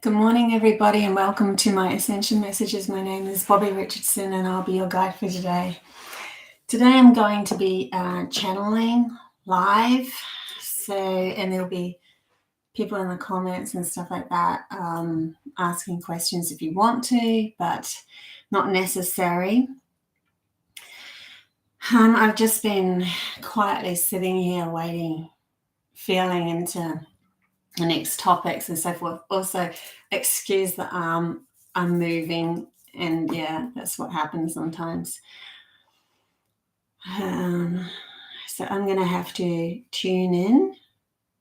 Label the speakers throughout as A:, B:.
A: Good morning, everybody, and welcome to my Ascension Messages. My name is Bobbie Richardson, and I'll be your guide for today. Today, I'm going to be channeling live, and there'll be people in the comments and stuff like that asking questions if you want to, but not necessary. I've just been quietly sitting here waiting, feeling into the next topics and so forth. Also, excuse the arm, I'm moving, and yeah, that's what happens sometimes. So I'm going to have to tune in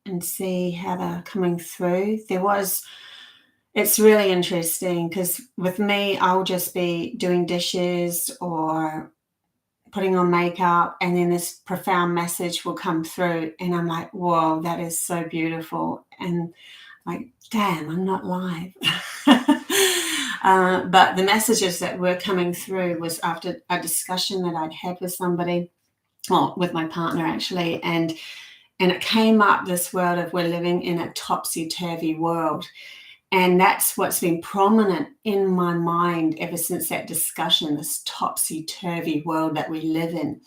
A: and see how they're coming through. It's really interesting because with me, I'll just be doing dishes or putting on makeup, and then this profound message will come through, and I'm like, whoa, that is so beautiful. And like, damn, I'm not live. But the messages that were coming through was after a discussion that I'd had with somebody, well, with my partner actually, and it came up this world of we're living in a topsy-turvy world. And that's what's been prominent in my mind ever since that discussion, this topsy-turvy world that we live in.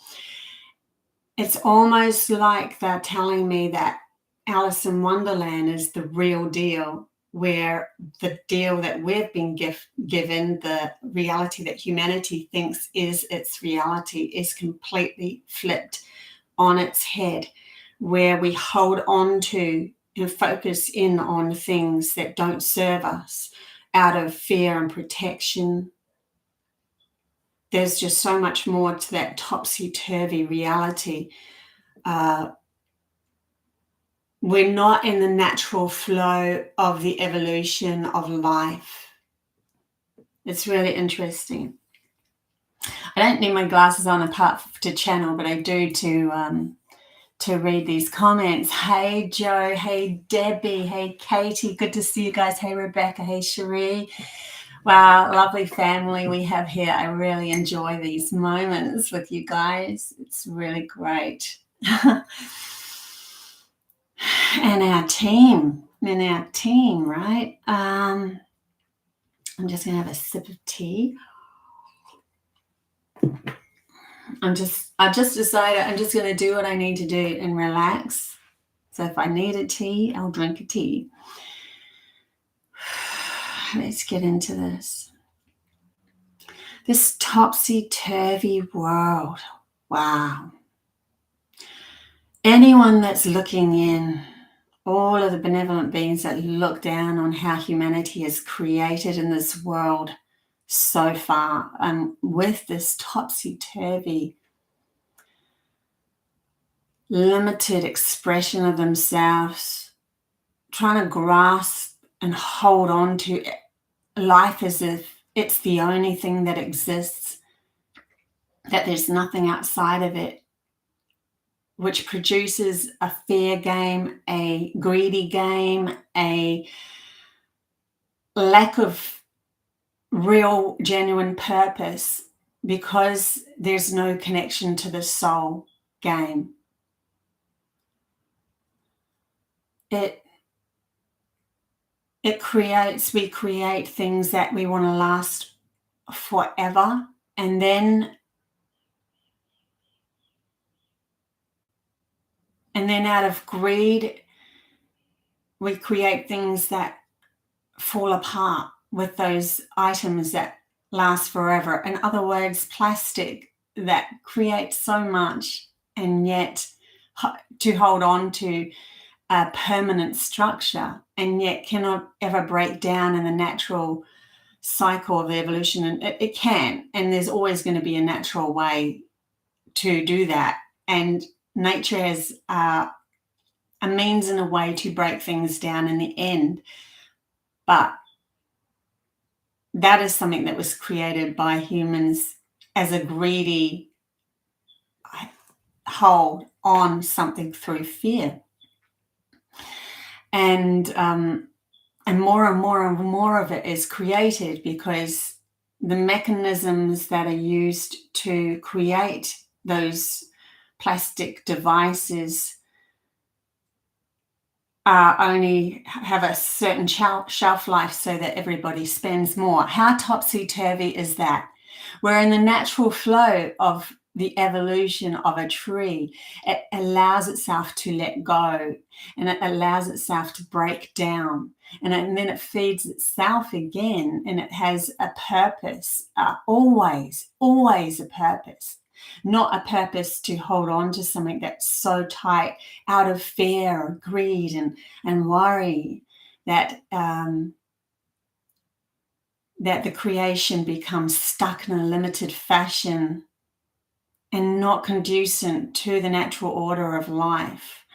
A: It's almost like they're telling me that Alice in Wonderland is the real deal, where the deal that we've been given, the reality that humanity thinks is its reality, is completely flipped on its head, where we hold on to and focus in on things that don't serve us out of fear and protection. There's just so much more to that topsy-turvy reality. We're not in the natural flow of the evolution of life. It's really interesting. I don't need my glasses on apart to channel, but I do to read these comments. Hey, Joe. Hey, Debbie. Hey, Katie. Good to see you guys. Hey, Rebecca. Hey, Cherie. Wow, lovely family we have here. I really enjoy these moments with you guys. It's really great. And our team, right? I'm just going to have a sip of tea. I just decided I'm just going to do what I need to do and relax. So if I need a tea, I'll drink a tea. Let's get into this. This topsy-turvy world. Wow. Anyone that's looking in, all of the benevolent beings that look down on how humanity is created in this world so far, with this topsy-turvy, limited expression of themselves, trying to grasp and hold on to life as if it's the only thing that exists, that there's nothing outside of it, which produces a fear game, a greedy game, a lack of real, genuine purpose, because there's no connection to the soul game. We create things that we want to last forever, and then out of greed, we create things that fall apart with those items that last forever. In other words, plastic that creates so much, and yet to hold on to a permanent structure, and yet cannot ever break down in the natural cycle of evolution. And it can, and there's always going to be a natural way to do that. And nature has a means and a way to break things down in the end. But that is something that was created by humans as a greedy hold on something through fear. And more and more and more of it is created because the mechanisms that are used to create those plastic devices only have a certain shelf life so that everybody spends more. How topsy-turvy is that? We're in the natural flow of the evolution of a tree. It allows itself to let go, and it allows itself to break down, and then it feeds itself again, and it has a purpose, always a purpose. Not a purpose to hold on to something that's so tight out of fear or greed and worry that that the creation becomes stuck in a limited fashion and not conducive to the natural order of life.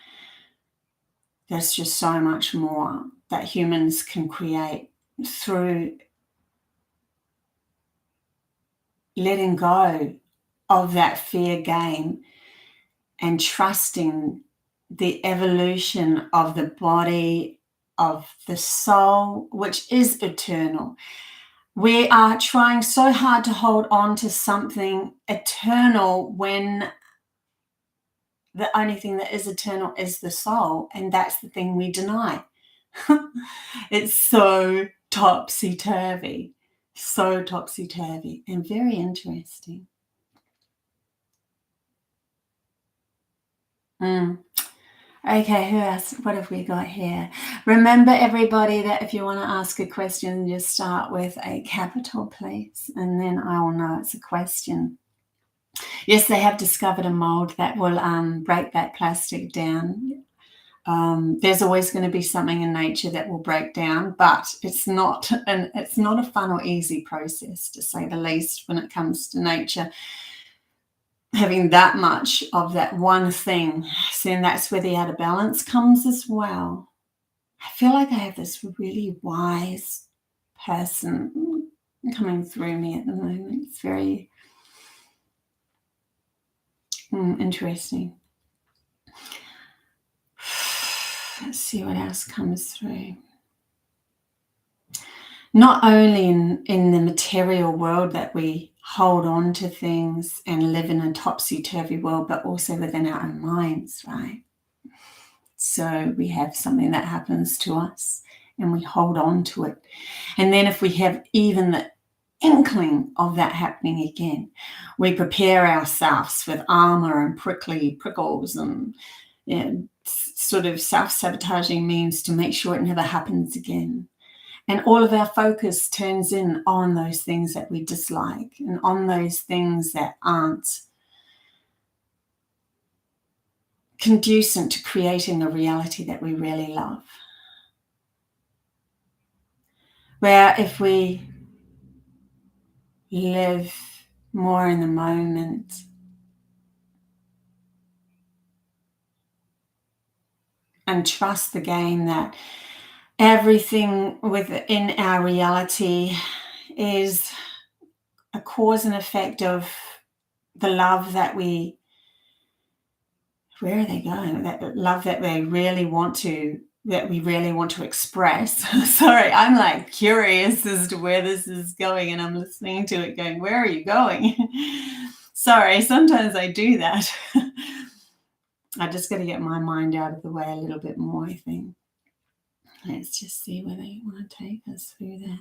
A: There's just so much more that humans can create through letting go of that fear game and trusting the evolution of the body, of the soul, which is eternal. We are trying so hard to hold on to something eternal when the only thing that is eternal is the soul, and that's the thing we deny. It's so topsy-turvy, and very interesting. Okay, who else? What have we got here? Remember, everybody, that if you want to ask a question, just start with a capital, please, and then I will know it's a question. Yes, they have discovered a mold that will break that plastic down. There's always going to be something in nature that will break down, but it's not a fun or easy process, to say the least, when it comes to nature. Having that much of that one thing, so then that's where the out of balance comes as well. I feel like I have this really wise person coming through me at the moment. It's very interesting. Let's see what else comes through. Not only in the material world that we hold on to things and live in a topsy-turvy world, but also within our own minds, right? So we have something that happens to us and we hold on to it. And then if we have even the inkling of that happening again, we prepare ourselves with armor and prickles and sort of self-sabotaging means to make sure it never happens again. And all of our focus turns in on those things that we dislike and on those things that aren't conducive to creating a reality that we really love. Where if we live more in the moment, and trust the game that everything within our reality is a cause and effect of the love that we, where are they going? That love that we really want to express. Sorry, I'm like curious as to where this is going, and I'm listening to it going, where are you going? Sorry, sometimes I do that. I just got to get my mind out of the way a little bit more, I think. Let's just see where they want to take us through that.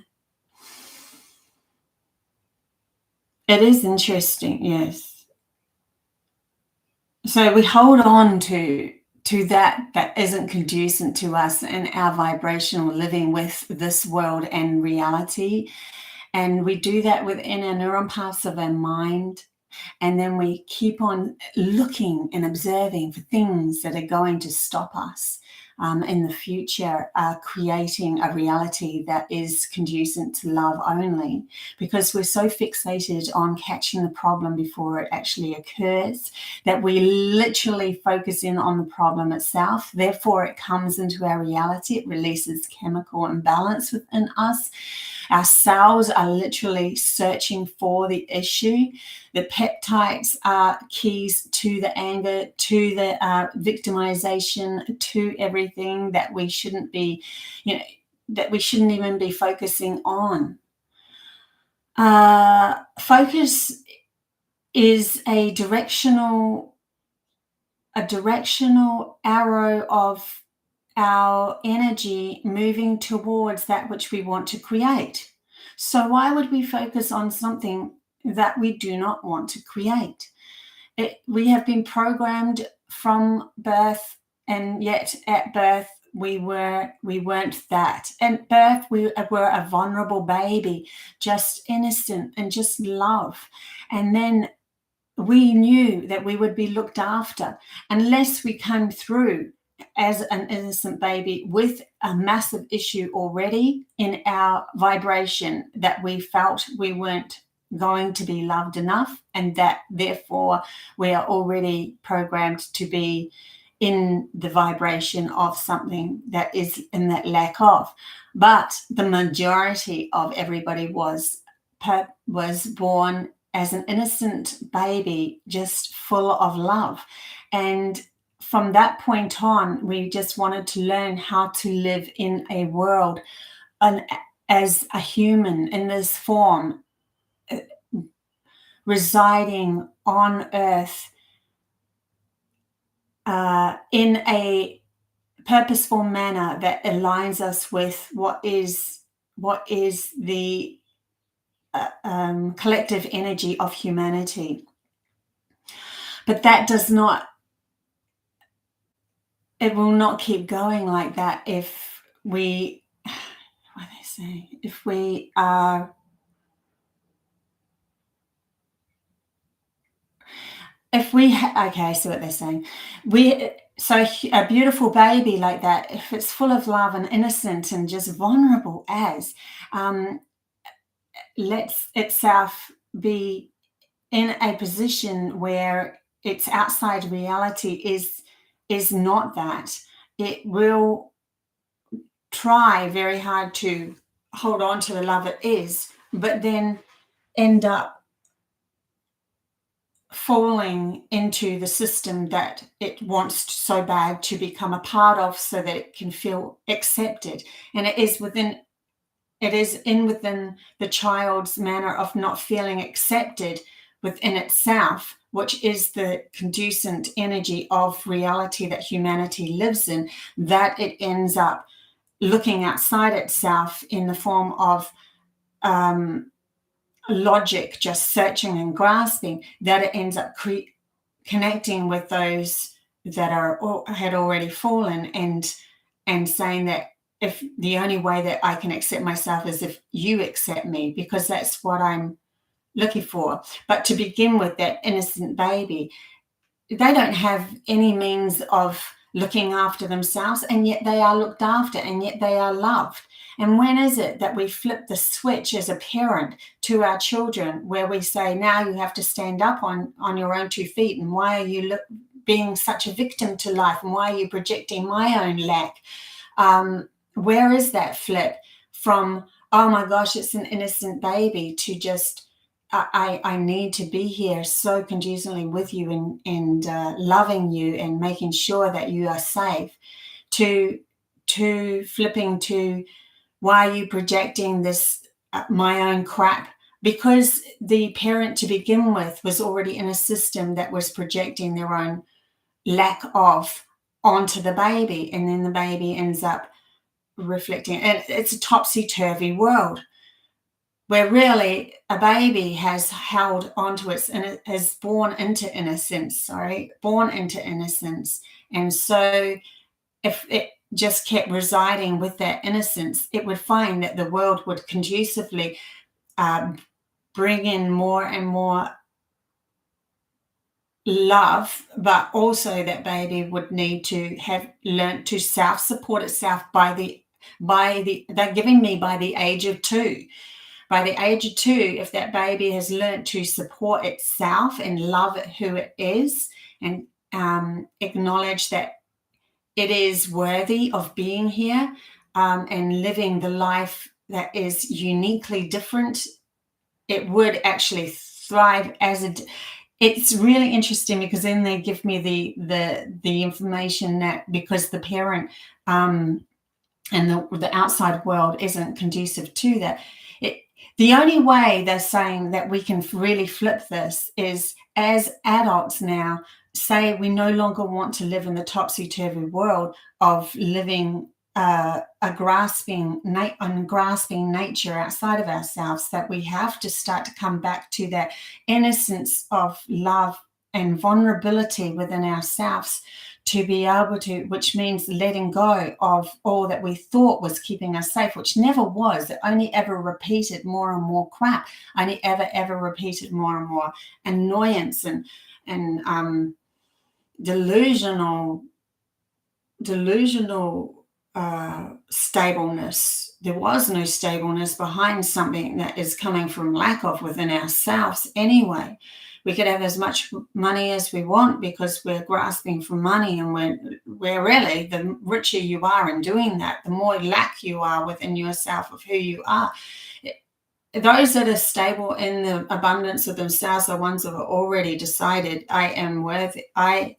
A: It is interesting, yes. So we hold on to that isn't conducive to us and our vibrational living with this world and reality. And we do that within our neuron paths of our mind. And then we keep on looking and observing for things that are going to stop us in the future, creating a reality that is conducive to love only, because we're so fixated on catching the problem before it actually occurs that we literally focus in on the problem itself. Therefore, it comes into our reality. It releases chemical imbalance within us. Our cells are literally searching for the issue. The peptides are keys to the anger, to the victimization, to everything that we shouldn't be, that we shouldn't even be focusing on. Focus is a directional arrow of our energy moving towards that which we want to create. So why would we focus on something that we do not want to create? We have been programmed from birth, and yet at birth we weren't that. At birth we were a vulnerable baby, just innocent and just love. And then we knew that we would be looked after unless we come through as an innocent baby with a massive issue already in our vibration, that we felt we weren't going to be loved enough, and that therefore we are already programmed to be in the vibration of something that is in that lack of. But the majority of everybody was born as an innocent baby, just full of love. And from that point on, we just wanted to learn how to live in a world as a human in this form, residing on Earth in a purposeful manner that aligns us with what is the collective energy of humanity. But that does not, it will not keep going like that if we, what they say, if we are, okay, I see what they're saying. So a beautiful baby like that, if it's full of love and innocent and just vulnerable as, lets itself be in a position where its outside reality is not that. It will try very hard to hold on to the love it is, but then end up falling into the system that it wants so bad to become a part of, so that it can feel accepted. And it is within the child's manner of not feeling accepted within itself, which is the conducent energy of reality that humanity lives in, that it ends up looking outside itself in the form of logic, just searching and grasping, that it ends up connecting with those that had already fallen, and saying that if the only way that I can accept myself is if you accept me, because that's what I'm looking for. But to begin with, that innocent baby, they don't have any means of looking after themselves, and yet they are looked after, and yet they are loved. And when is it that we flip the switch as a parent to our children, where we say, now you have to stand up on your own 2 feet, and why are you being such a victim to life, and why are you projecting my own lack? Where is that flip from, oh my gosh, it's an innocent baby, to just, I need to be here so conducively with you and loving you and making sure that you are safe, to flipping to, why are you projecting this, my own crap? Because the parent to begin with was already in a system that was projecting their own lack of onto the baby, and then the baby ends up reflecting. And it's a topsy-turvy world, where really a baby has held onto its, and it has born into innocence. And so if it just kept residing with that innocence, it would find that the world would conducively bring in more and more love, but also that baby would need to have learned to self-support itself by they're giving me by the age of 2. By the age of 2, if that baby has learned to support itself and love who it is, and acknowledge that it is worthy of being here, and living the life that is uniquely different, it would actually thrive as it's really interesting, because then they give me the information that because the parent and the outside world isn't conducive to that, The only way they're saying that we can really flip this is as adults now, say we no longer want to live in the topsy-turvy world of living a grasping nature outside of ourselves, that we have to start to come back to that innocence of love and vulnerability within ourselves, to be able to, which means letting go of all that we thought was keeping us safe, which never was. It only ever repeated more and more crap, only ever repeated more and more annoyance and delusional stableness. There was no stableness behind something that is coming from lack of within ourselves anyway. We could have as much money as we want because we're grasping for money, and we're really, the richer you are in doing that, the more lack you are within yourself of who you are. Those that are stable in the abundance of themselves are ones that have already decided, I am worthy. I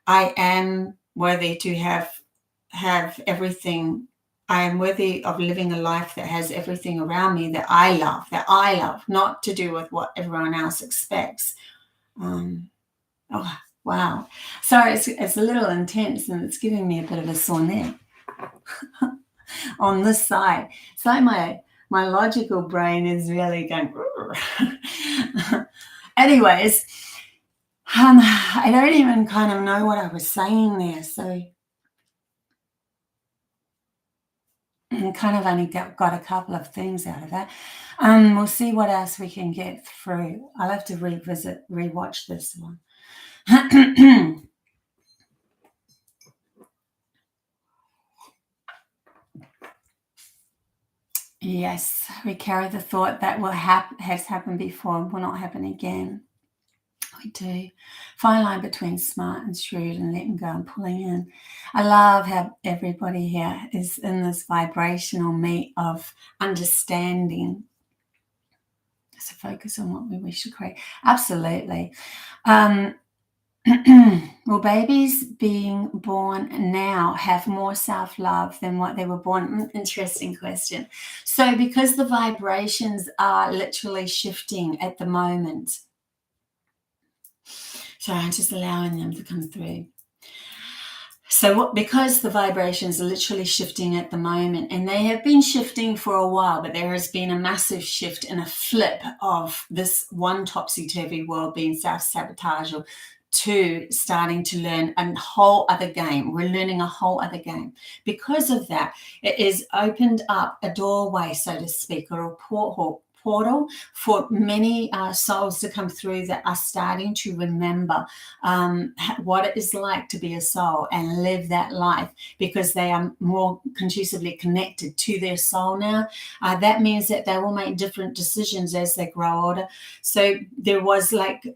A: am worthy to have everything. I am worthy of living a life that has everything around me that I love, not to do with what everyone else expects. Oh, wow. Sorry, it's a little intense and it's giving me a bit of a sore neck on this side. So my logical brain is really going. Anyways, I don't even kind of know what I was saying there. So I kind of only got a couple of things out of that. We'll see what else we can get through. I'll have to rewatch this one. Yes, we carry the thought that has happened before and will not happen again. We do. Fine line between smart and shrewd and letting go and pulling in. I love how everybody here is in this vibrational meet of understanding. So focus on what we wish to create. Absolutely. Will babies being born now have more self-love than what they were born? Interesting question. So because the vibrations are literally shifting at the moment, so I'm just allowing them to come through. So because the vibrations are literally shifting at the moment, and they have been shifting for a while, but there has been a massive shift and a flip of this one topsy-turvy world being self-sabotageal to starting to learn a whole other game. We're learning a whole other game. Because of that, it has opened up a doorway, so to speak, or a portal for many souls to come through that are starting to remember what it is like to be a soul and live that life, because they are more conducively connected to their soul now. That means that they will make different decisions as they grow older. So there was like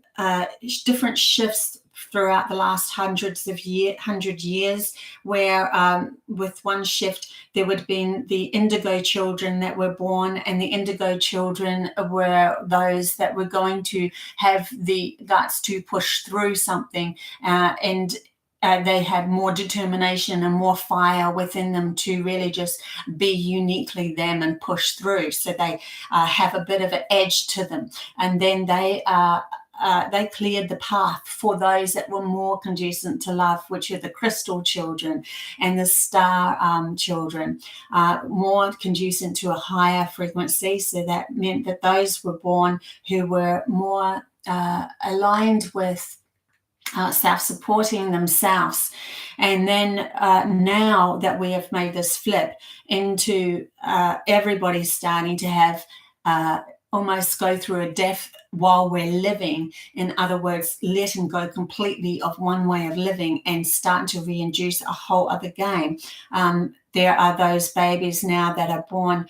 A: different shifts throughout the last 100 years, where with one shift there would have been the indigo children that were born, and the indigo children were those that were going to have the guts to push through something, and they had more determination and more fire within them to really just be uniquely them and push through. So they have a bit of an edge to them, and then they cleared the path for those that were more conducive to love, which are the crystal children and the star children, more conducive to a higher frequency. So that meant that those were born who were more aligned with self-supporting themselves. And then now that we have made this flip into everybody starting to have almost go through a death while we're living. In other words, letting go completely of one way of living and starting to reintroduce a whole other game. There are those babies now that are born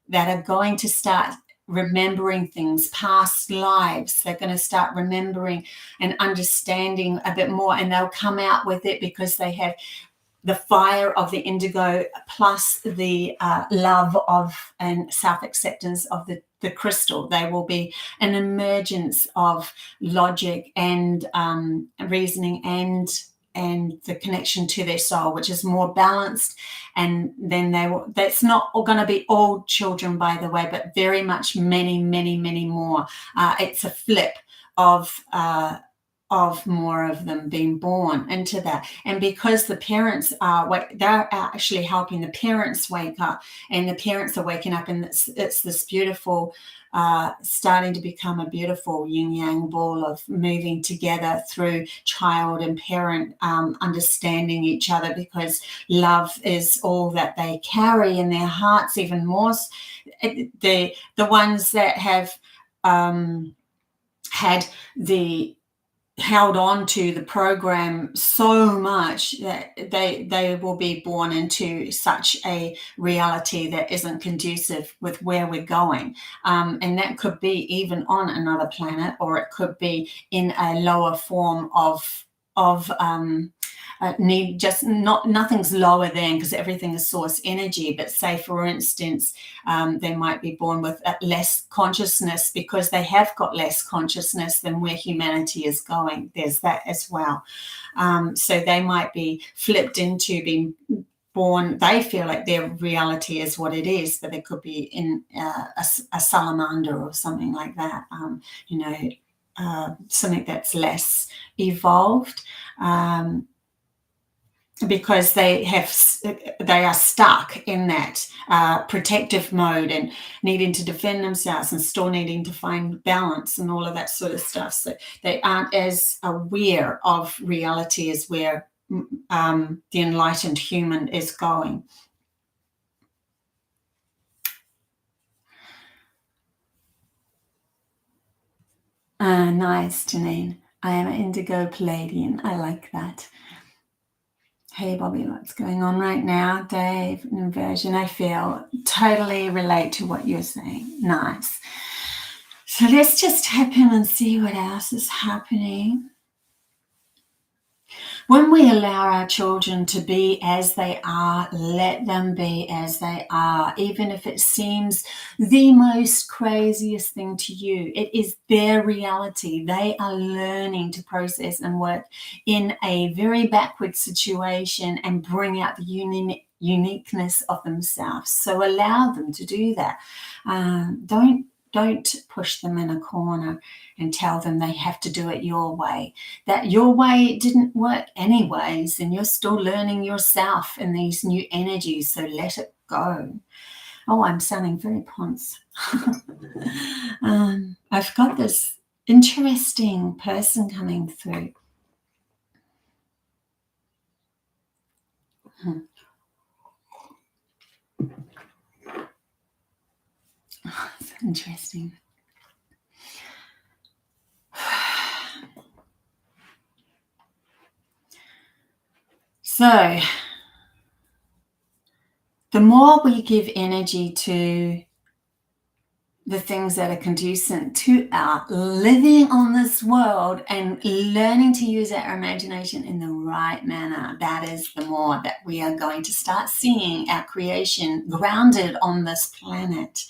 A: that are going to start remembering things, past lives. They're going to start remembering and understanding a bit more, and they'll come out with it because they have the fire of the indigo plus the love of and self-acceptance of the crystal. There will be an emergence of logic and reasoning and and the connection to their soul, which is more balanced. And then that's not going to be all children, by the way, but very much many, many, many more. It's a flip of more of them being born into that. And because the parents they're actually helping the parents wake up, and the parents are waking up, and it's this beautiful, starting to become a beautiful yin-yang ball of moving together through child and parent understanding each other, because love is all that they carry in their hearts, even more. The ones that have held on to the program so much that they will be born into such a reality that isn't conducive with where we're going, and that could be even on another planet, or it could be in a lower form of need. Just nothing's lower than, because everything is source energy. But say, for instance, they might be born with less consciousness, because they have got less consciousness than where humanity is going. There's that as well. So they might be flipped into being born. They feel like their reality is what it is, but it could be in a salamander or something like that. Something that's less evolved. Because they are stuck in that protective mode and needing to defend themselves, and still needing to find balance and all of that sort of stuff. So they aren't as aware of reality as where the enlightened human is going. Nice, Janine. I am an indigo Pleiadian. I like that. Hey, Bobbie, what's going on right now? Dave, an inversion. I feel totally relate to what you're saying. Nice. So let's just tap in and see what else is happening. When we allow our children to be as they are, let them be as they are, even if it seems the most craziest thing to you. It is their reality. They are learning to process and work in a very backward situation and bring out the uniqueness of themselves. So allow them to do that. Don't push them in a corner and tell them they have to do it your way. That your way didn't work anyways, and you're still learning yourself in these new energies, so let it go. Oh, I'm sounding very ponce. I've got this interesting person coming through. It's interesting. So, the more we give energy to the things that are conducive to our living on this world and learning to use our imagination in the right manner, that is the more that we are going to start seeing our creation grounded on this planet.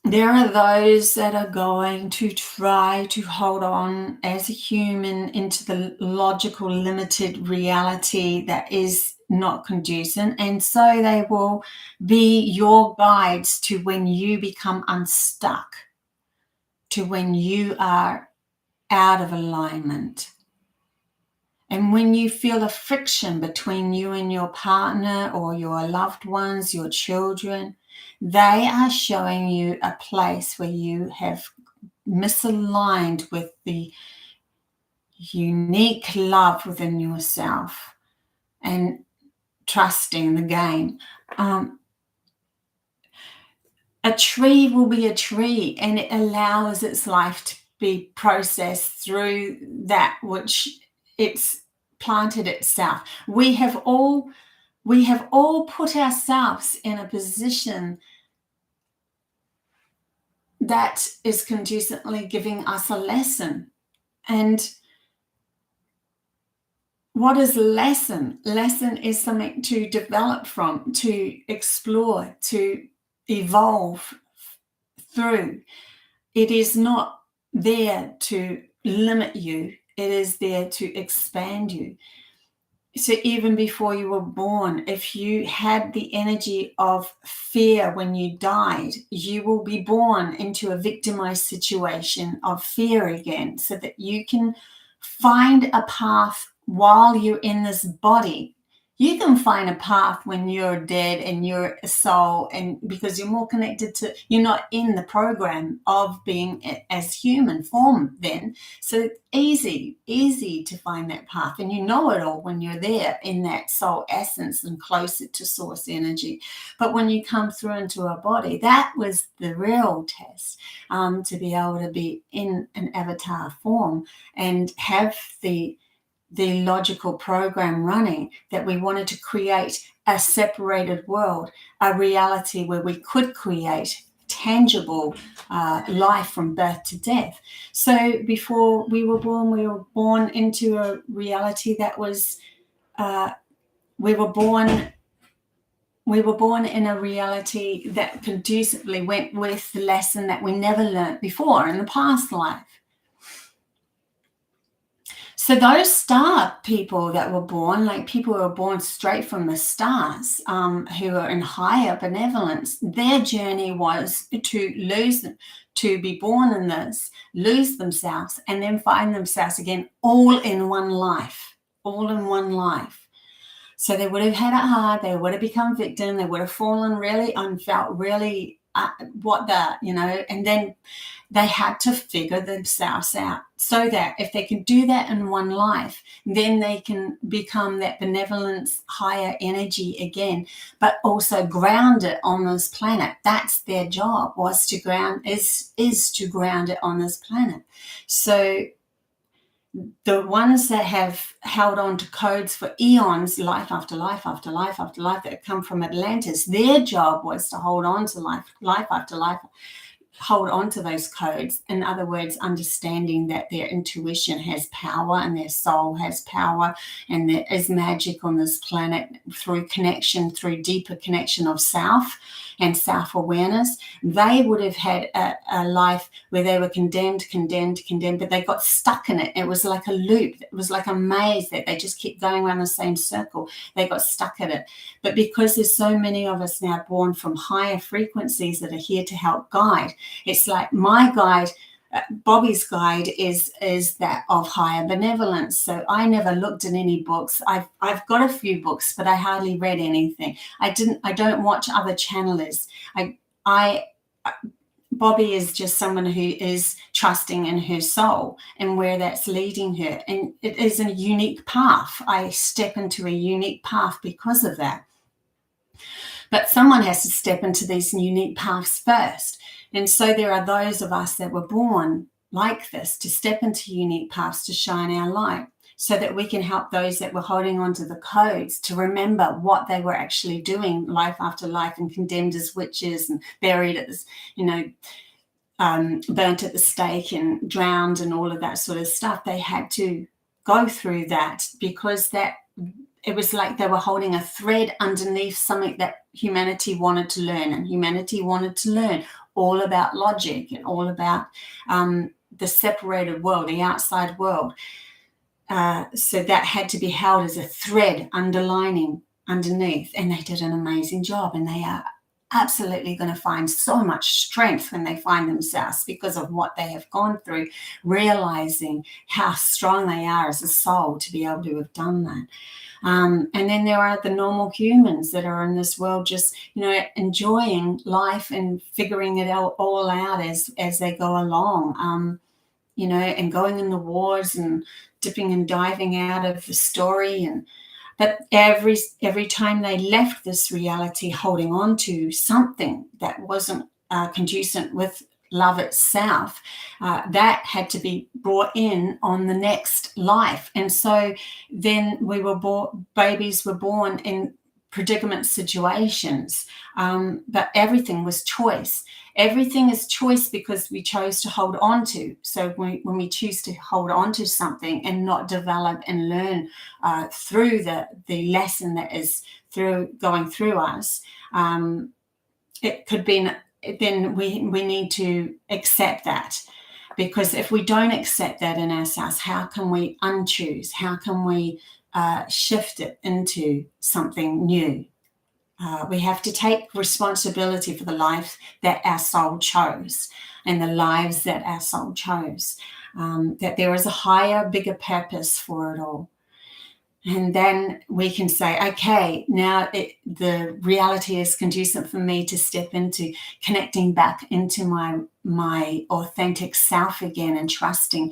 A: There are those that are going to try to hold on as a human into the logical, limited reality that is not conducive, and so they will be your guides to when you become unstuck, to when you are out of alignment. And when you feel a friction between you and your partner or your loved ones, your children, they are showing you a place where you have misaligned with the unique love within yourself and trusting the game. A tree will be a tree, and it allows its life to be processed through that which it's planted itself. We have all put ourselves in a position that is conducively giving us a lesson. And what is lesson? Lesson is something to develop from, to explore, to evolve through. It is not there to limit you. It is there to expand you. So even before you were born, if you had the energy of fear when you died, you will be born into a victimized situation of fear again, so that you can find a path while you're in this body. You can find a path when you're dead and you're a soul, and because you're more connected to, you're not in the program of being as human form then. So it's easy to find that path, and you know it all when you're there in that soul essence and closer to source energy. But when you come through into a body, that was the real test, to be able to be in an avatar form and have the logical program running, that we wanted to create a separated world, a reality where we could create tangible life from birth to death. So before we were born into a reality that was, we were born in a reality that conducively went with the lesson that we never learnt before in the past life. So those star people that were born, like people who were born straight from the stars, who are in higher benevolence, their journey was to be born in this, lose themselves, and then find themselves again, all in one life. So they would have had it hard. They would have become victim. They would have fallen really and felt really and then they had to figure themselves out, so that if they can do that in one life, then they can become that benevolence, higher energy again, but also ground it on this planet. That's their job, was to ground, is to ground it on this planet. So the ones that have held on to codes for eons, life after life after life after life, that come from Atlantis, their job was to hold on to life after life, hold on to those codes. In other words, understanding that their intuition has power and their soul has power, and there is magic on this planet through deeper connection of self and self-awareness. They would have had a life where they were condemned, but they got stuck in it. It was like a loop. It was like a maze that they just kept going around the same circle. They got stuck in it. But because there's so many of us now born from higher frequencies that are here to help guide, it's like my guide, Bobbie's guide is that of higher benevolence. So I never looked at any books. I've got a few books, but I hardly read anything. I don't watch other channelers. Bobbie is just someone who is trusting in her soul and where that's leading her. And it is a unique path. I step into a unique path because of that. But someone has to step into these unique paths first. And so there are those of us that were born like this, to step into unique paths, to shine our light, so that we can help those that were holding on to the codes to remember what they were actually doing life after life, and condemned as witches and buried at this, burnt at the stake and drowned and all of that sort of stuff. They had to go through that because it was like they were holding a thread underneath something that humanity wanted to learn. And humanity wanted to learn all about logic and all about the separated world, the outside world. So that had to be held as a thread underneath. And they did an amazing job. And they are absolutely going to find so much strength when they find themselves, because of what they have gone through, realizing how strong they are as a soul to be able to have done that. And then there are the normal humans that are in this world just, enjoying life and figuring it all out as they go along, and going in the wars and dipping and diving out of the story. But every time they left this reality holding on to something that wasn't conducive with love itself, that had to be brought in on the next life. And so then babies were born in predicament situations, but everything was choice. Everything is choice because we chose to hold on to. So when we choose to hold on to something and not develop and learn through the lesson that is going through us, it could be, then we need to accept that. Because if we don't accept that in ourselves, how can we unchoose? How can we shift it into something new? We have to take responsibility for the life that our soul chose and the lives that our soul chose, that there is a higher, bigger purpose for it all. And then we can say, okay, now the reality is conducive for me to step into connecting back into my authentic self again, and trusting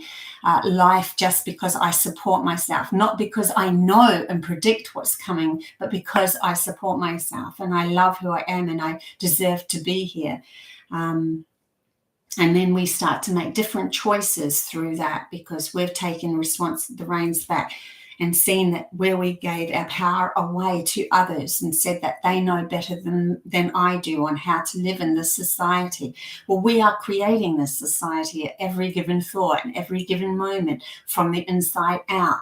A: life just because I support myself, not because I know and predict what's coming, but because I support myself and I love who I am and I deserve to be here. And then we start to make different choices through that, because we've taken the reins back and seen that where we gave our power away to others and said that they know better than I do on how to live in this society. Well, we are creating this society at every given thought and every given moment from the inside out.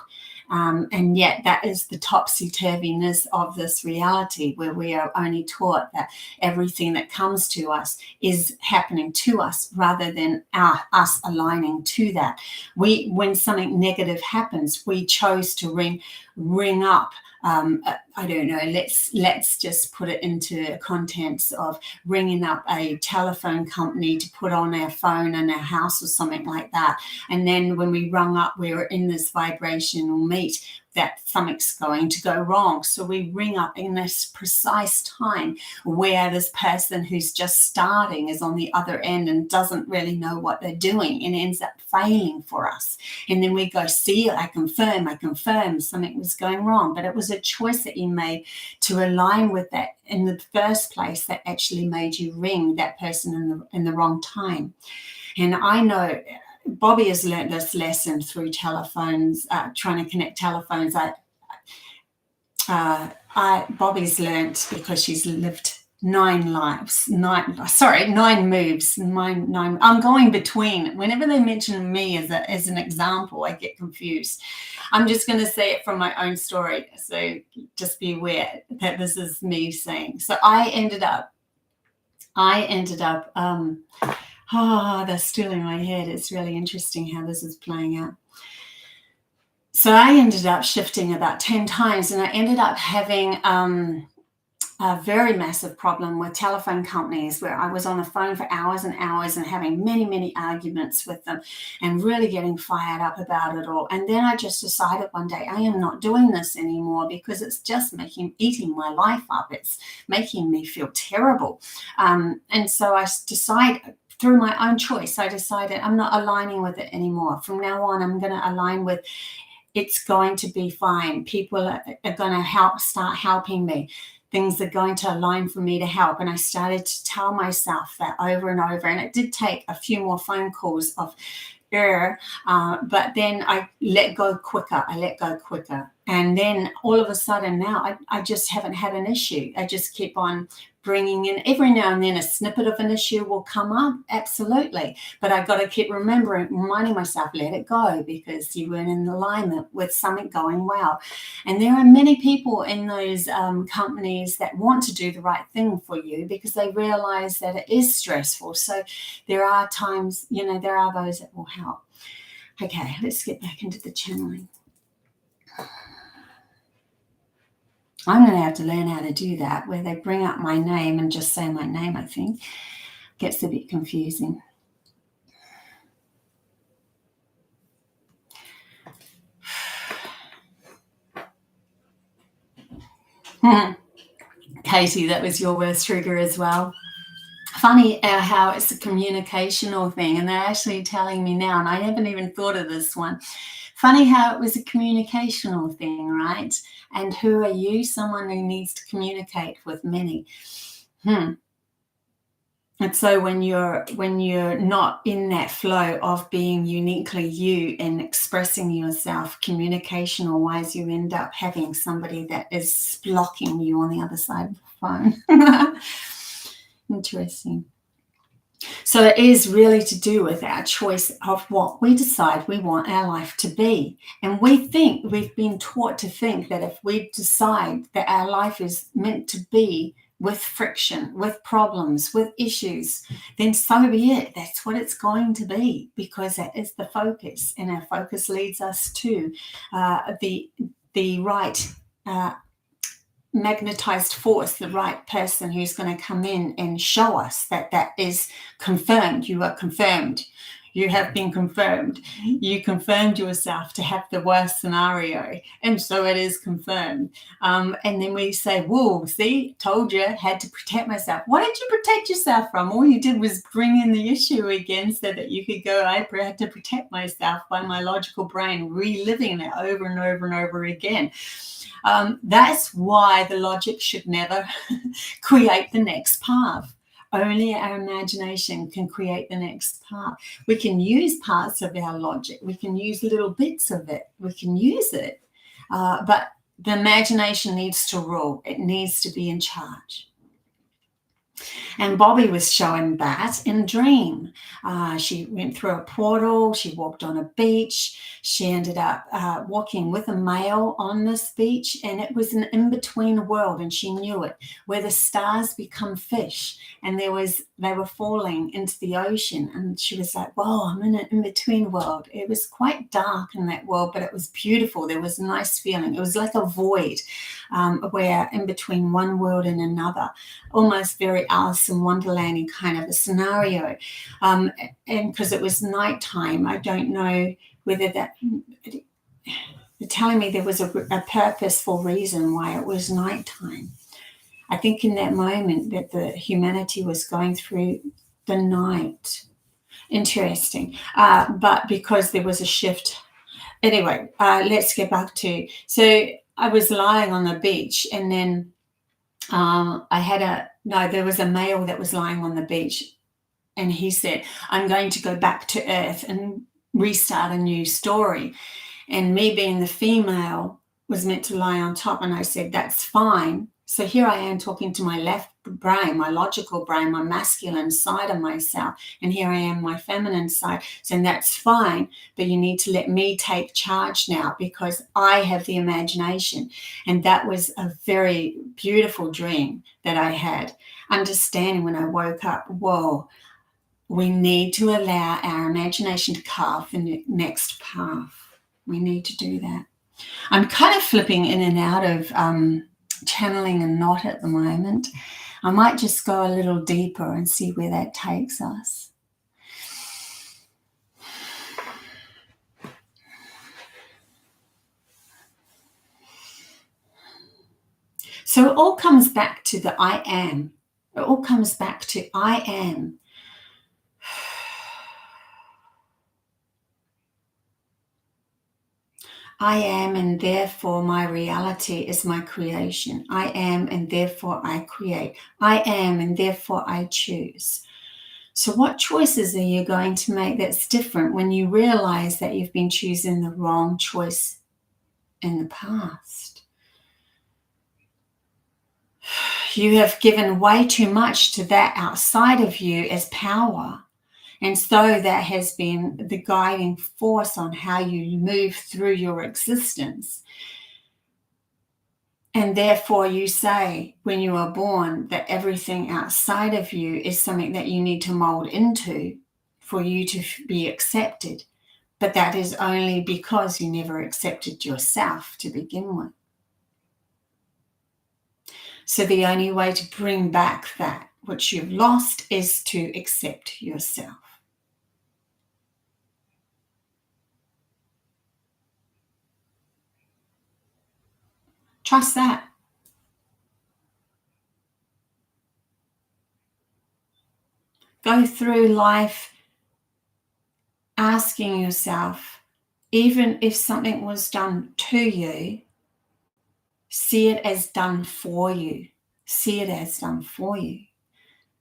A: And yet that is the topsy-turviness of this reality, where we are only taught that everything that comes to us is happening to us rather than us aligning to that. When something negative happens, we chose to ring up, I don't know, let's just put it into contents of ringing up a telephone company to put on our phone in our house or something like that. And then when we rung up, we were in this vibrational meet that something's going to go wrong. So we ring up in this precise time where this person who's just starting is on the other end and doesn't really know what they're doing and ends up failing for us. And then we go, see, I confirm something was going wrong. But it was a choice that you made to align with that in the first place that actually made you ring that person in the wrong time. And I know Bobbie has learned this lesson through telephones, trying to connect telephones. Bobbie's learned, because she's lived 9 moves. I'm going between. Whenever they mention me as an example, I get confused. I'm just going to say it from my own story. So just be aware that this is me saying. So I ended up they're still in my head. It's really interesting how this is playing out. So I ended up shifting about 10 times, and I ended up having a very massive problem with telephone companies, where I was on the phone for hours and hours and having many, many arguments with them and really getting fired up about it all. And then I just decided one day, I am not doing this anymore, because it's just eating my life up. It's making me feel terrible. And so I decided, through my own choice, I decided I'm not aligning with it anymore. From now on, I'm going to align with it's going to be fine. People are going to start helping me. Things are going to align for me to help. And I started to tell myself that over and over. And it did take a few more phone calls of but then I let go quicker. And then all of a sudden now I just haven't had an issue. I just keep on bringing in, every now and then a snippet of an issue will come up, absolutely. But I've got to keep reminding myself, let it go, because you weren't in alignment with something going well. And there are many people in those companies that want to do the right thing for you, because they realize that it is stressful. So there are times, there are those that will help. Okay, let's get back into the channeling. I'm going to have to learn how to do that, where they bring up my name and just say my name, I think. Gets a bit confusing. Katie, that was your worst trigger as well. Funny how it's a communicational thing, and they're actually telling me now, and I haven't even thought of this one. Funny how it was a communicational thing, right? And who are you? Someone who needs to communicate with many. And so when you're not in that flow of being uniquely you and expressing yourself communicational wise, you end up having somebody that is blocking you on the other side of the phone. Interesting. So it is really to do with our choice of what we decide we want our life to be. And we've been taught to think that if we decide that our life is meant to be with friction, with problems, with issues, then so be it. That's what it's going to be, because that is the focus, and our focus leads us to the right magnetized force, the right person who's going to come in and show us that that is confirmed. You are confirmed. You have been confirmed. You confirmed yourself to have the worst scenario, and so it is confirmed. And then we say, whoa, see, told you, had to protect myself. What did you protect yourself from? All you did was bring in the issue again so that you could go, I had to protect myself by my logical brain reliving it over and over and over again. That's why the logic should never create the next path. Only our imagination can create the next path. We can use parts of our logic. We can use little bits of it. We can use it. But the imagination needs to rule. It needs to be in charge. And Bobbie was showing that in a dream. She went through a portal. She walked on a beach. She ended up walking with a male on this beach, and it was an in-between world, and she knew it, where the stars become fish, and they were falling into the ocean. And she was like, whoa, I'm in an in-between world. It was quite dark in that world, but it was beautiful. There was a nice feeling. It was like a void where in between one world and another, almost very Alice in Wonderland kind of a scenario. And because it was nighttime, I don't know whether that, they're telling me there was a purposeful reason why it was nighttime. I think in that moment that the humanity was going through the night. Interesting. But because there was a shift. Anyway, let's get back to, so I was lying on the beach, and then there was a male that was lying on the beach, and he said, I'm going to go back to Earth and restart a new story. And me being the female was meant to lie on top, and I said, that's fine. So here I am talking to my left brain, my logical brain, my masculine side of myself, and here I am, my feminine side, saying that's fine, but you need to let me take charge now because I have the imagination. And that was a very beautiful dream that I had, understanding when I woke up, whoa, we need to allow our imagination to carve the next path. We need to do that. I'm kind of flipping in and out of channeling and not at the moment. I might just go a little deeper and see where that takes us. So it all comes back to the I am. It all comes back to I am. I am, and therefore my reality is my creation. I am, and therefore I create. I am, and therefore I choose. So what choices are you going to make that's different when you realize that you've been choosing the wrong choice in the past? You have given way too much to that outside of you as power. And so that has been the guiding force on how you move through your existence. And therefore you say when you are born that everything outside of you is something that you need to mold into for you to be accepted. But that is only because you never accepted yourself to begin with. So the only way to bring back that which you've lost is to accept yourself. Trust that. Go through life asking yourself, even if something was done to you, see it as done for you. See it as done for you.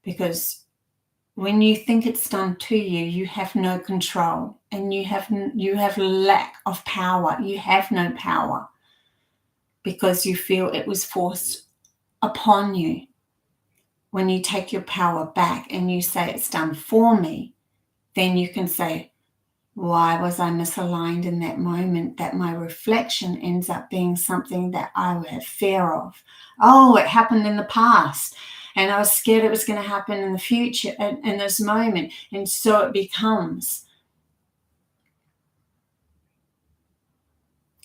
A: Because when you think it's done to you, you have no control, and you have lack of power. You have no power because you feel it was forced upon you. When you take your power back and you say it's done for me, then you can say, Why was I misaligned in that moment that my reflection ends up being something that I have fear of? Oh, it happened in the past, and I was scared it was going to happen in the future, in this moment. And so it becomes.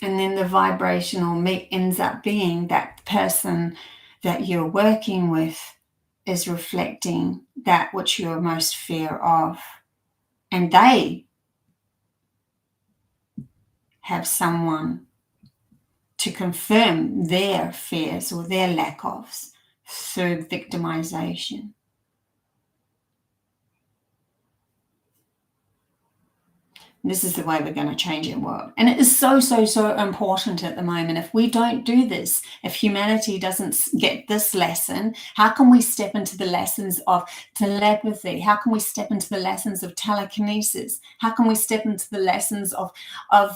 A: And then the vibrational ends up being that person that you're working with is reflecting that which you're most fear of. And they have someone to confirm their fears or their lack ofs through victimization. This is the way we're going to change our world. And it is so, so, so important at the moment. If we don't do this, if humanity doesn't get this lesson, how can we step into the lessons of telepathy? How can we step into the lessons of telekinesis? How can we step into the lessons of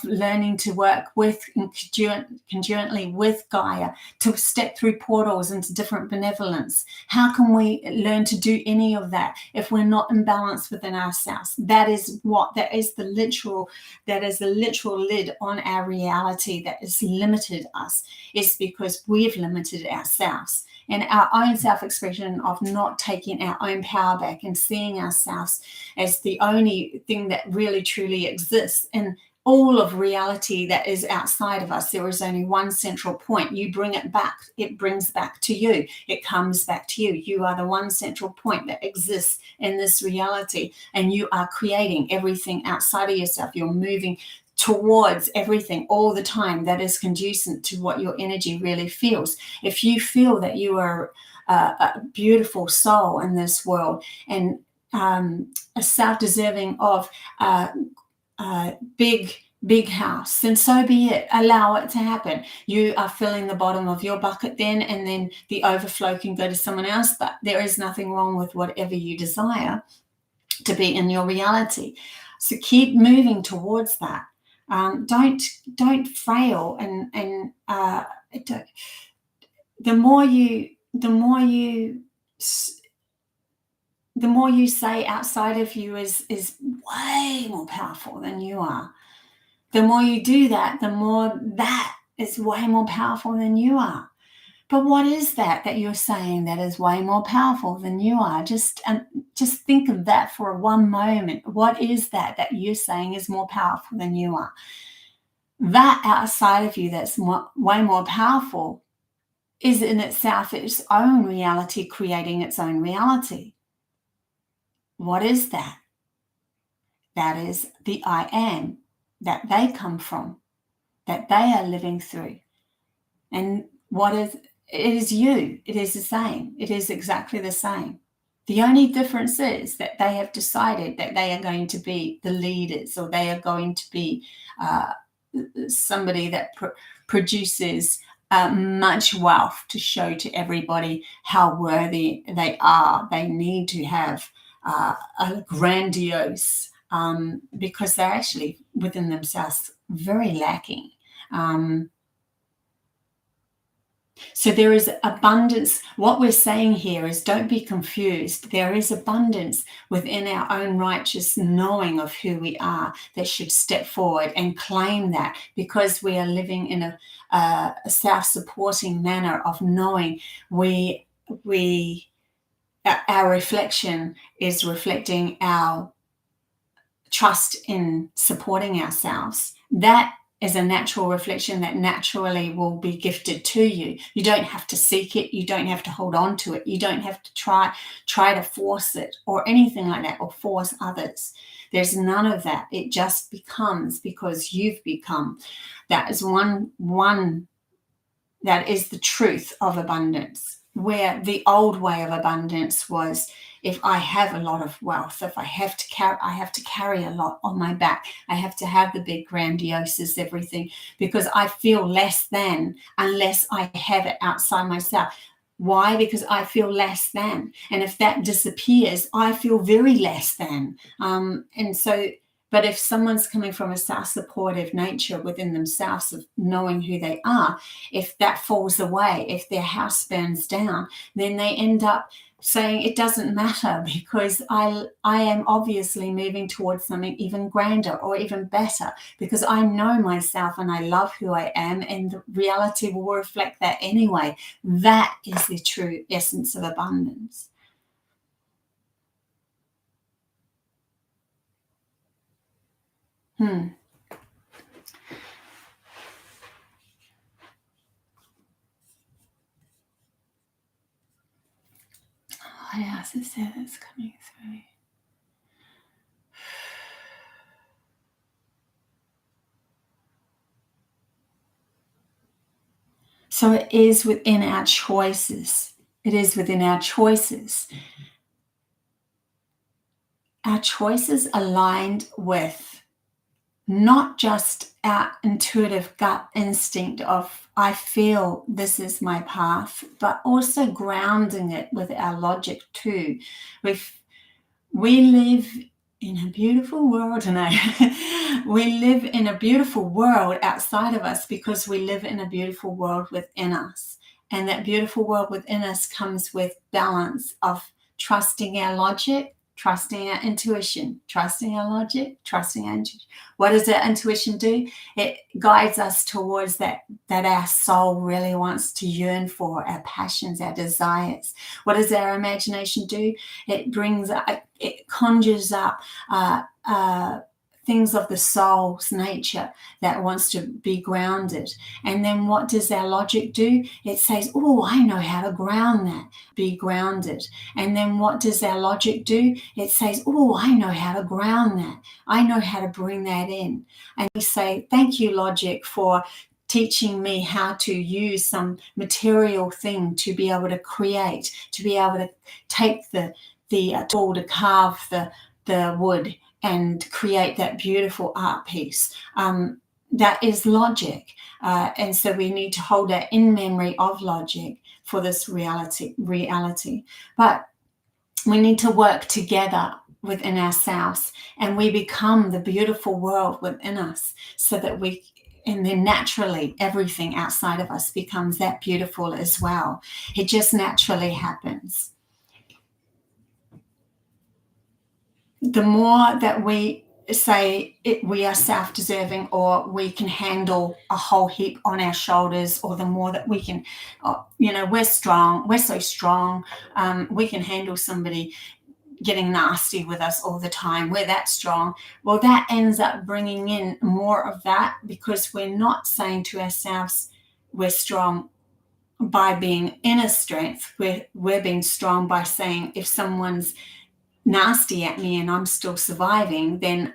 A: learning to work with conjointly with Gaia, to step through portals into different benevolence? How can we learn to do any of that if we're not in balance within ourselves? That is the literal lid on our reality that has limited us. Is because we've limited ourselves, and our own self-expression of not taking our own power back and seeing ourselves as the only thing that really truly exists in all of reality that is outside of us. There is only one central point. You bring it back, it brings back to you, it comes back to you. You are the one central point that exists in this reality, and you are creating everything outside of yourself. You're moving towards everything all the time that is conducive to what your energy really feels. If you feel that you are a beautiful soul in this world, and a self-deserving of big house, then so be it. Allow it to happen. You are filling the bottom of your bucket then, and then the overflow can go to someone else. But there is nothing wrong with whatever you desire to be in your reality. So keep moving towards that. Don't fail, and the more you say outside of you is way more powerful than you are. The more you do that, the more that is way more powerful than you are. But what is that you're saying that is way more powerful than you are? Just think of that for one moment. What is that you're saying is more powerful than you are? That outside of you that's way more powerful is in itself its own reality, creating its own reality. What is that? That is the I am that they come from, that they are living through. And it is you. It is the same. It is exactly the same. The only difference is that they have decided that they are going to be the leaders, or they are going to be somebody that produces much wealth to show to everybody how worthy they are. They need to have a grandiose, because they're actually within themselves very lacking. So there is abundance. What we're saying here is, don't be confused. There is abundance within our own righteous knowing of who we are that should step forward and claim that, because we are living in a self-supporting manner of knowing our reflection is reflecting our trust in supporting ourselves. That is a natural reflection that naturally will be gifted to you. You don't have to seek it. You don't have to hold on to it. You don't have to try to force it or anything like that, or force others. There's none of that. It just becomes because you've become. That is that is the truth of abundance, where the old way of abundance was, if I have a lot of wealth, if I have to carry a lot on my back. I have to have the big grandiose everything, because I feel less than unless I have it outside myself. Why? Because I feel less than. And if that disappears, I feel very less than. But if someone's coming from a self-supportive nature within themselves of knowing who they are, if that falls away, if their house burns down, then they end up saying it doesn't matter because I am obviously moving towards something even grander or even better because I know myself and I love who I am, and the reality will reflect that anyway. That is the true essence of abundance. What else is there that's coming through? So it is within our choices. It is within our choices. Our choices aligned with not just our intuitive gut instinct of, I feel this is my path, but also grounding it with our logic too. We live in a beautiful world, and we live in a beautiful world outside of us because we live in a beautiful world within us. And that beautiful world within us comes with balance of trusting our logic, trusting our intuition, trusting our logic, trusting our intuition. What does our intuition do? It guides us towards that our soul really wants to yearn for, our passions, our desires. What does our imagination do? It conjures up things of the soul's nature that wants to be grounded. And then what does our logic do? It says, oh, I know how to ground that, be grounded. And then what does our logic do? It says, oh, I know how to ground that. I know how to bring that in. And we say, thank you, logic, for teaching me how to use some material thing to be able to create, to be able to take the tool to carve the wood and create that beautiful art piece. That is logic. And so we need to hold that in memory of logic for this reality. But we need to work together within ourselves, and we become the beautiful world within us, so that and then naturally everything outside of us becomes that beautiful as well. It just naturally happens. The more that we say we are self-deserving, or we can handle a whole heap on our shoulders, or the more that we can, we're strong, we're so strong, we can handle somebody getting nasty with us all the time, we're that strong. Well, that ends up bringing in more of that, because we're not saying to ourselves we're strong by being inner strength. We're being strong by saying, if someone's nasty at me and I'm still surviving, then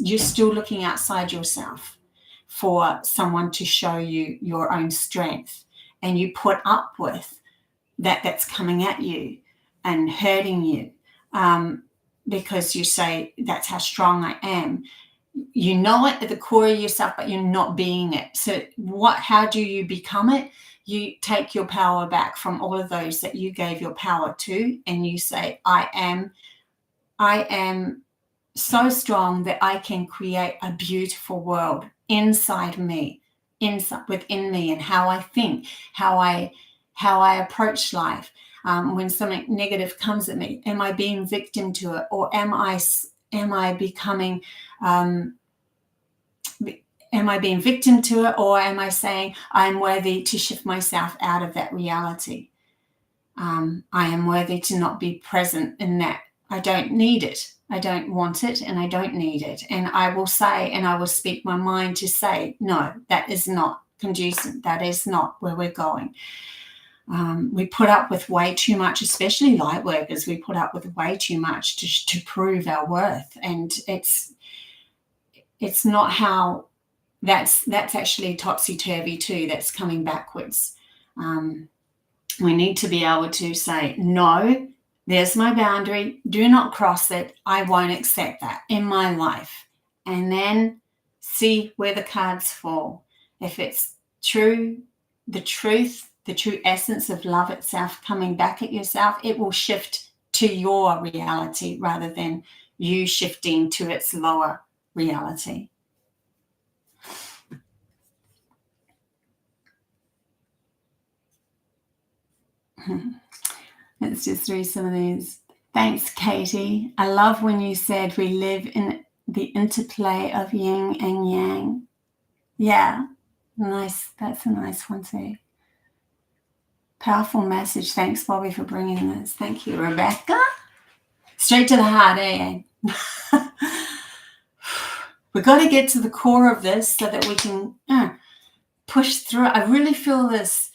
A: you're still looking outside yourself for someone to show you your own strength, and you put up with that's coming at you and hurting you, because you say, that's how strong I am. You know it at the core of yourself, but you're not being it. So how do you become it? You take your power back from all of those that you gave your power to, and you say, I am so strong that I can create a beautiful world inside me, within me, and how I think, how I approach life. When something negative comes at me, am I being victim to it, or am I becoming am I being victim to it, or am I saying I'm worthy to shift myself out of that reality? I am worthy to not be present in that. I don't need it. I don't want it, and I don't need it. And I will say, and I will speak my mind to say, no, that is not conducive. That is not where we're going. We put up with way too much, especially light workers. We put up with way too much to prove our worth, and it's not how. That's actually topsy-turvy too. That's coming backwards. We need to be able to say, no, there's my boundary. Do not cross it. I won't accept that in my life. And then see where the cards fall. If it's true, the truth, the true essence of love itself coming back at yourself, it will shift to your reality rather than you shifting to its lower reality. Let's just read some of these. Thanks, Katie. I love when you said we live in the interplay of yin and yang. Yeah, nice. That's a nice one too. Powerful message. Thanks, Bobbie, for bringing this. Thank you, Rebecca. Straight to the heart, eh? We've got to get to the core of this so that we can push through it. I really feel this.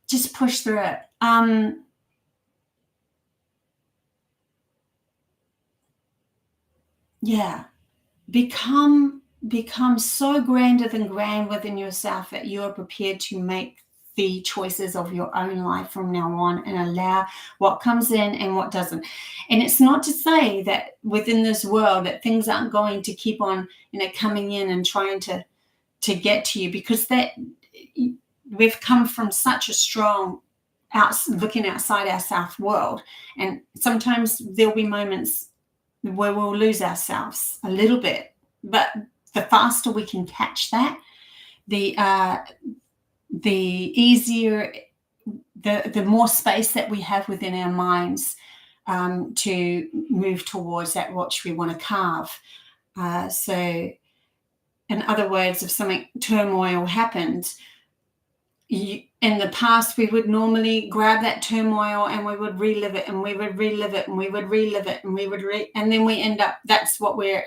A: Just push through it. Yeah. Become so grander than grand within yourself that you are prepared to make the choices of your own life from now on and allow what comes in and what doesn't. And it's not to say that within this world that things aren't going to keep on, coming in and trying to get to you, because that we've come from such a strong looking outside ourselves world, and sometimes there'll be moments where we'll lose ourselves a little bit, but the faster we can catch that, the easier, the more space that we have within our minds to move towards that which we want to carve. So in other words, if something turmoil happened, in the past, we would normally grab that turmoil and we would relive it, and we would relive it, and we would relive it, and we would and then we end up. That's what we're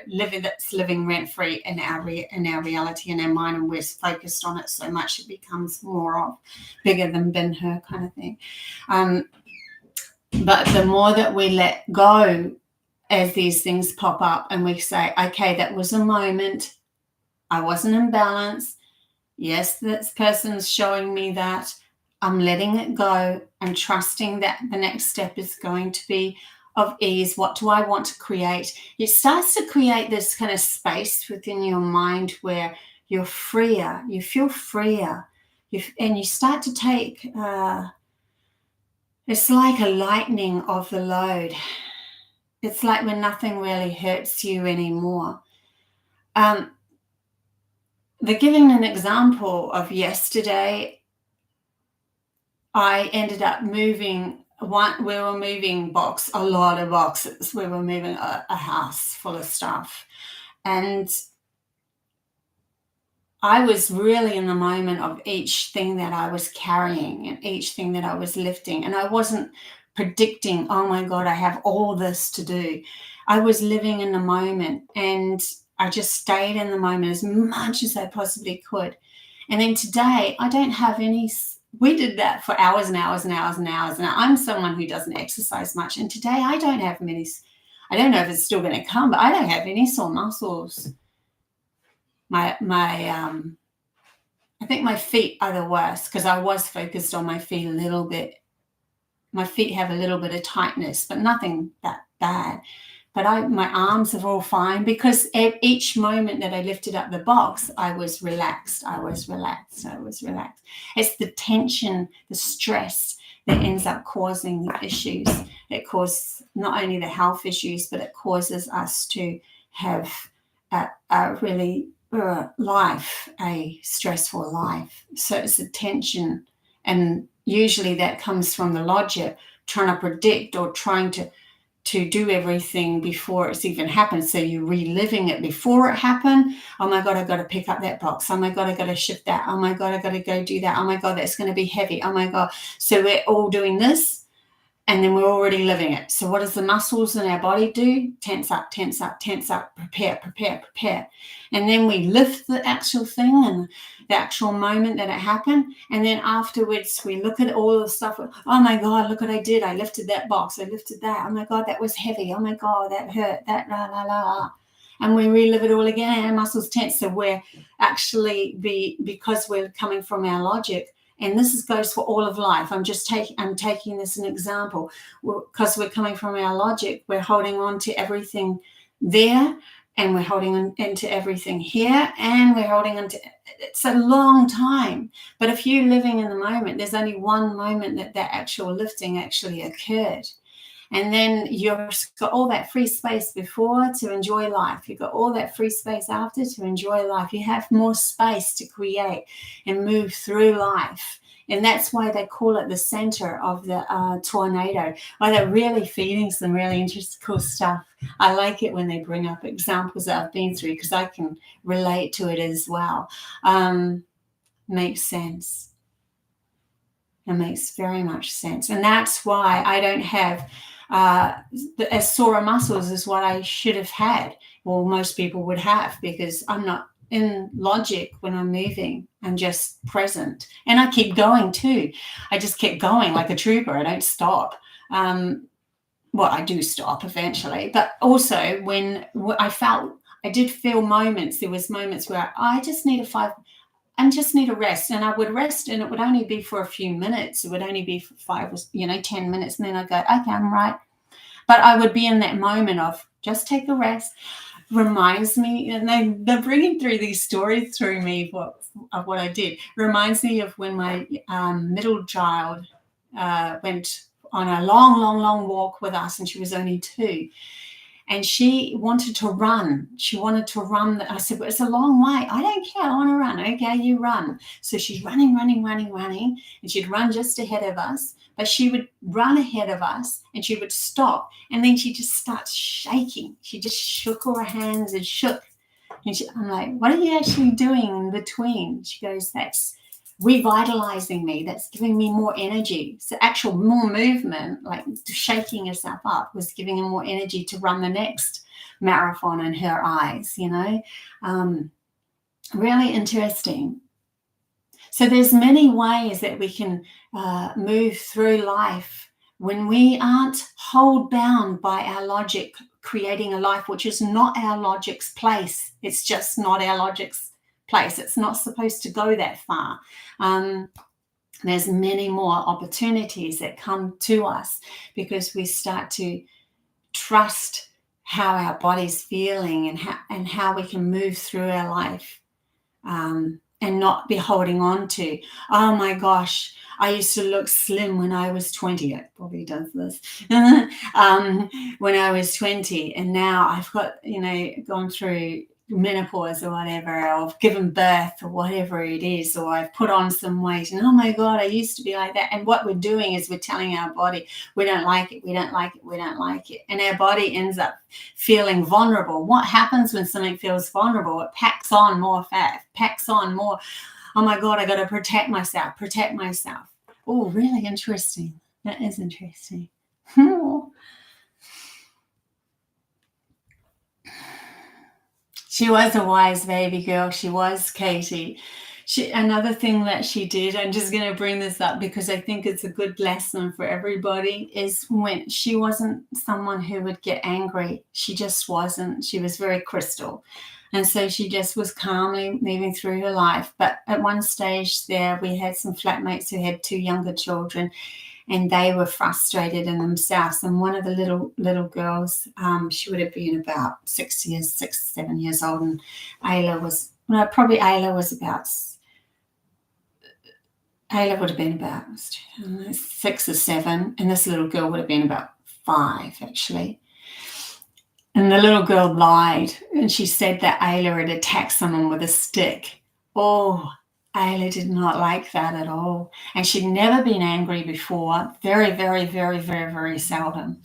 A: living. That's living rent free in our reality, in our mind, and we're focused on it so much it becomes more of bigger than Ben-Hur kind of thing. But the more that we let go as these things pop up, and we say, okay, that was a moment. I wasn't in balance. Yes, this person's showing me that. I'm letting it go and trusting that the next step is going to be of ease. What do I want to create? It starts to create this kind of space within your mind where you're freer. You feel freer. And you start to take, it's like a lightening of the load. It's like when nothing really hurts you anymore. Giving an example of yesterday, I ended up moving we were moving a lot of boxes. We were moving a house full of stuff. And I was really in the moment of each thing that I was carrying and each thing that I was lifting. And I wasn't predicting, oh my God, I have all this to do. I was living in the moment, and I just stayed in the moment as much as I possibly could. And then today, I don't have any. We did that for hours and hours and hours and hours. And I'm someone who doesn't exercise much. And today, I don't have many. I don't know if it's still going to come, but I don't have any sore muscles. I think my feet are the worst, because I was focused on my feet a little bit. My feet have a little bit of tightness, but nothing that bad. But my arms are all fine, because each moment that I lifted up the box, I was relaxed. It's the tension, the stress that ends up causing the issues. It causes not only the health issues, but it causes us to have a really a stressful life. So it's the tension, and usually that comes from the logic, trying to predict or trying to do everything before it's even happened. So you're reliving it before it happened. Oh my God, I've got to pick up that box. Oh my God, I've got to shift that. Oh my God, I've got to go do that. Oh my God, that's going to be heavy. Oh my God. So we're all doing this, and then we're already living it. So what does the muscles in our body do? Tense up, tense up, tense up, prepare. And then we lift the actual thing and the actual moment that it happened. And then afterwards, we look at all the stuff. Oh my God, look what I did. I lifted that box. I lifted that. Oh my God, that was heavy. Oh my God, that hurt. That la, la, la. And we relive it all again, and our muscles tense. So we're actually, because we're coming from our logic, and this goes for all of life. I'm taking this an example, because we're coming from our logic. We're holding on to everything there, and we're holding on into everything here, and we're holding on to. It's a long time. But if you're living in the moment, there's only one moment that actual lifting actually occurred. And then you've got all that free space before to enjoy life. You've got all that free space after to enjoy life. You have more space to create and move through life. And that's why they call it the center of the tornado. Why they're really feeding some really interesting, cool stuff. I like it when they bring up examples that I've been through because I can relate to it as well. Makes sense. It makes very much sense. And that's why I don't have as sore muscles as what I should have had, or most people would have, because I'm not in logic when I'm moving. I'm just present. And I keep going too. I just keep going like a trooper. I don't stop. Well, I do stop eventually. But also when I did feel moments, there was moments where I just need a rest, and I would rest, and it would only be for a few minutes. It would only be for 5 or 10 minutes, and then I'd go, okay, I'm right. But I would be in that moment of just take a rest. Reminds me, and they're bringing through these stories through me of what I did. Reminds me of when my middle child went on a long walk with us, and she was only 2. And she wanted to run. I said, well, it's a long way. I don't care. I want to run. Okay, you run. So she's running. And she'd run just ahead of us. But she would run ahead of us and she would stop. And then she just starts shaking. She just shook all her hands and shook. And I'm like, what are you actually doing in between? She goes, that's revitalizing me. That's giving me more energy. So actual more movement, like shaking herself up, was giving her more energy to run the next marathon in her eyes, really interesting. So there's many ways that we can move through life when we aren't hold bound by our logic, creating a life which is not our logic's place. It's just not our logic's place. It's not supposed to go that far. There's many more opportunities that come to us because we start to trust how our body's feeling and how we can move through our life, and not be holding on to, oh my gosh, I used to look slim when I was 20. It probably does this. When I was 20, and now I've got, gone through menopause or whatever, or given birth or whatever it is, or I've put on some weight, and oh my God, I used to be like that. And what we're doing is we're telling our body we don't like it, and our body ends up feeling vulnerable. What happens when something feels vulnerable? It packs on more fat, packs on more, oh my God, I got to protect myself. Oh, really interesting. That is interesting. She was a wise baby girl. She was, Katie. Another thing that she did, I'm just going to bring this up because I think it's a good lesson for everybody, is when she wasn't someone who would get angry. She just wasn't. She was very crystal. And so she just was calmly moving through her life. But at one stage there, we had some flatmates who had 2 younger children, and they were frustrated in themselves. And one of the little girls, she would have been about 6, 7 years old, and Ayla would have been about 6 or 7, and this little girl would have been about 5, actually. And the little girl lied, and she said that Ayla had attacked someone with a stick. Oh, Ayla did not like that at all. And she'd never been angry before. Very, very, very, very, very seldom.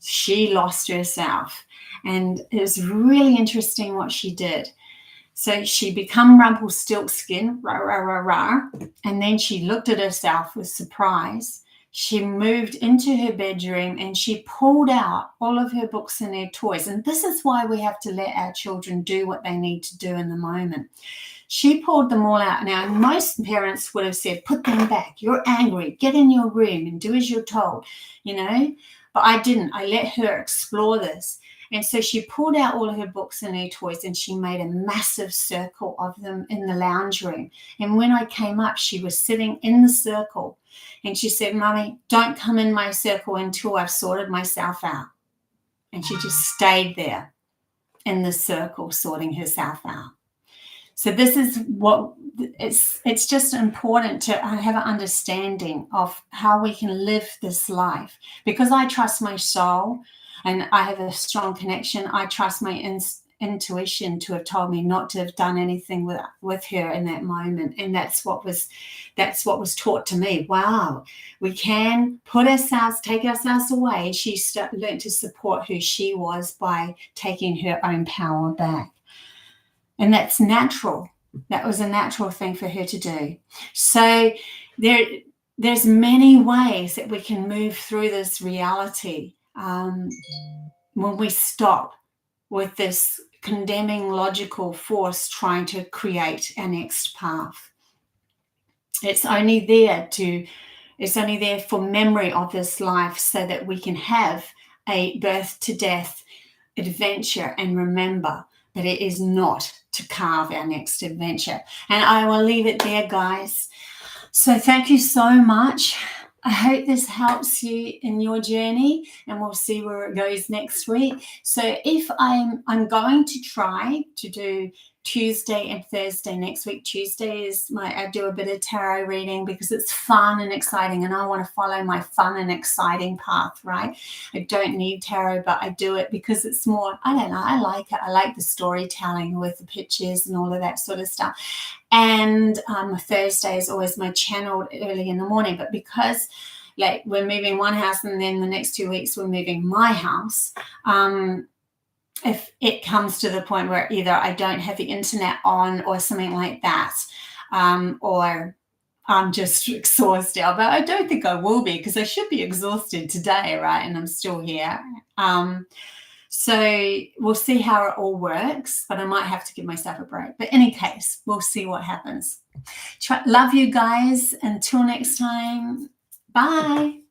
A: She lost herself. And it was really interesting what she did. So she became Rumpelstiltskin, rah, rah, rah, rah. And then she looked at herself with surprise. She moved into her bedroom and she pulled out all of her books and her toys. And this is why we have to let our children do what they need to do in the moment. She pulled them all out. Now, most parents would have said, put them back. You're angry. Get in your room and do as you're told, But I didn't. I let her explore this. And so she pulled out all of her books and her toys and she made a massive circle of them in the lounge room. And when I came up, she was sitting in the circle. And she said, Mummy, don't come in my circle until I've sorted myself out. And she just stayed there in the circle, sorting herself out. So this is what it's just important to have an understanding of how we can live this life. Because I trust my soul and I have a strong connection, I trust my intuition to have told me not to have done anything with her in that moment. And that's what was taught to me. Wow, we can take ourselves away. She learned to support who she was by taking her own power back. And that's natural. That was a natural thing for her to do. So there's many ways that we can move through this reality when we stop with this condemning logical force trying to create our next path. It's only there for memory of this life, so that we can have a birth to death adventure and remember that it is not to carve our next adventure. And I will leave it there, guys. So thank you so much. I hope this helps you in your journey, and we'll see where it goes next week. So if I'm going to try to do Tuesday and Thursday next week. Tuesday is I do a bit of tarot reading because it's fun and exciting, and I want to follow my fun and exciting path, right? I don't need tarot, but I do it because it's more, I don't know, I like it. I like the storytelling with the pictures and all of that sort of stuff. And Thursday is always my channel early in the morning, but because like we're moving one house and then the next 2 weeks we're moving my house, if it comes to the point where either I don't have the internet on or something like that, or I'm just exhausted, but I don't think I will be, because I should be exhausted today, right? And I'm still here. So we'll see how it all works, but I might have to give myself a break. But in any case, we'll see what happens. Love you guys. Until next time. Bye.